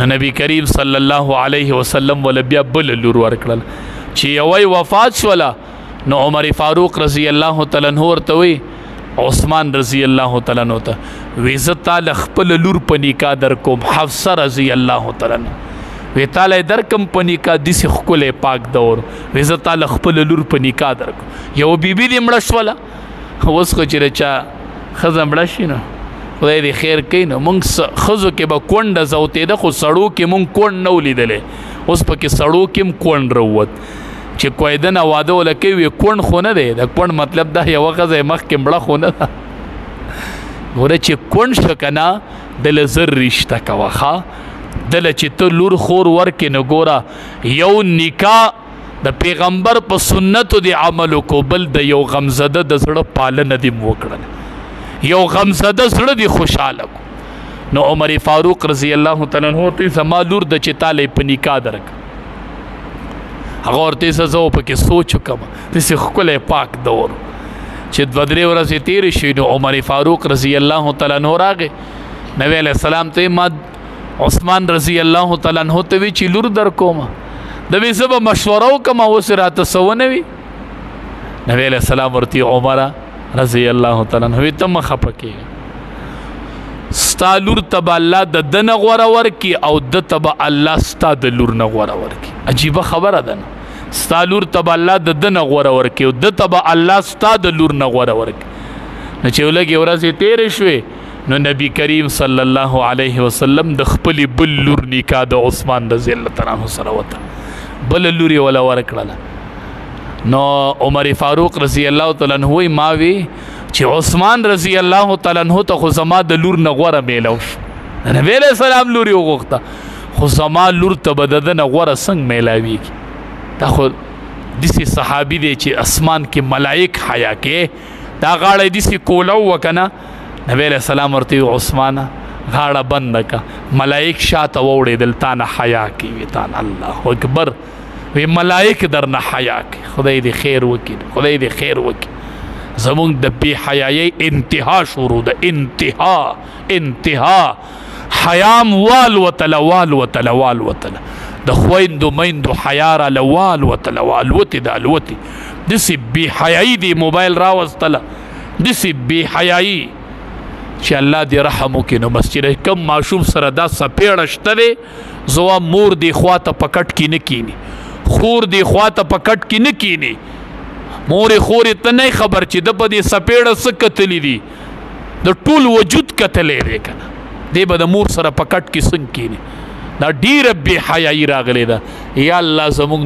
نبی کریم صلی الله علیه وسلم ول بیا بل لور ورکړل چې یوې وفات شوله نو عمر فاروق رضی الله تعالی عنہ ورته وی عثمان رضی الله تعالی عنہ ته وی زه تعالی خپل لور په نکاح در کوم حفصه رضی الله تعالی عنہ وی تعالی در کوم په نکاح دسی خپل پاک دور وی زه تعالی خپل لور په نکاح در کوم یو بیبي دې مړه شوله اوس خو چې چا ښځه مړه شي نو خدای دې خیر کوي نو موږ ښځو کې به کونډه زوتېده خو سړو کې موږ کونډ نه ولیدلی اوس پکې سړو کې هم کونډ راووت چې کویده نه واده وله کوي وی کونډ خو نه دی د کونډ مطلب دا یوه ښځه یې مخکې مړه خو نه ده ګوره چې کونډ شه که نه دله زر رشته کوه ښه دله چې ته لور خور ورکې نو ګوره یو نکاح د پیغمبر په سنتو دی عمل وکړو بل د یو غمزده د زړه پالنه دې م وکړل یو غمزده زړه دی خوشحاله کو نو عمر فاروق رضی الله تعالی عنہ ته زما لور د چې تالی په نکاح درک هغه ورته زه پکې سوچ وکم داسې ښکلی پاک دور چې دوه درې ورځې تېرې شوې نو عمر فاروق رضی الله تعالی عنہ راغی نبی علیه السلام ته ما عثمان رضی الله تعالی عنہ ته وی چې لور در کوم د وی زه به مشوره وکم اوس راته څه ونه وي نبی علیه السلام ورته عمره رضی الله تعالی عنہ ته مخه پکې ستا لور ته به الله د ده نه غوره ورکي او ده ته به الله ستا د لور نه غوره ورکي عجیبه خبره ده نه ستا لور ته به الله د ده نه غوره ورکي او ده ته به الله ستا د لور نه غوره ورکي نو چې لږې ورځې تېرې شوې نو نبی کریم صلی الله علیه وسلم د خپلې بل لور نکاح د عثمان رضی الله تعالی عنہ سره وته بل لور یې وله ورکړله نو عمر فاروق رضی الله تعالی عنہ وی ما وی چې عثمان رضی الله تعالی عنہ ته خو زما د لور نه غوره میلو شو نبی علیه السلام لور یې وغوښته خو زما لور ته به د ده نه غوره څنګه میلاویږي دا خو داسې صحابي دی چې اسمان کې ملایک حیا کې دا غاړه یې داسې کوله وه که نه نبی علیه السلام ورته وی عثمانه غاړه بنده که ملایک شاته واوړېدل تا نه حیا کوي تا نه الله اکبر وی ملائک در نه حیا کوي خدای دې خیر وکړي خدای دې خیر وکړي زمونږ د بې حیایۍ انتها شروع ده انتها حیام والوتله د خویندو میندو حیا راله والوتله والوتې د الوتې داسې بې حیایي دې موبایل راوستله داسې بې حیایي چې الله دې رحم وکړي نو بس چې کم ماشوم سره دا څپېړه شته دی زه وایم مور دې خوا ته په کټ کې نه کیني خور دی خواته په کټ کې نه کینی مورې خورې ته نه خبر چې د په دې څپېړه څه کتلی دي د ټول وجود کتلی دی که نه دی به د مور سره په کټ کې څنګه کینی دا ډېره بې حیایي راغلی ده یا الله زموږ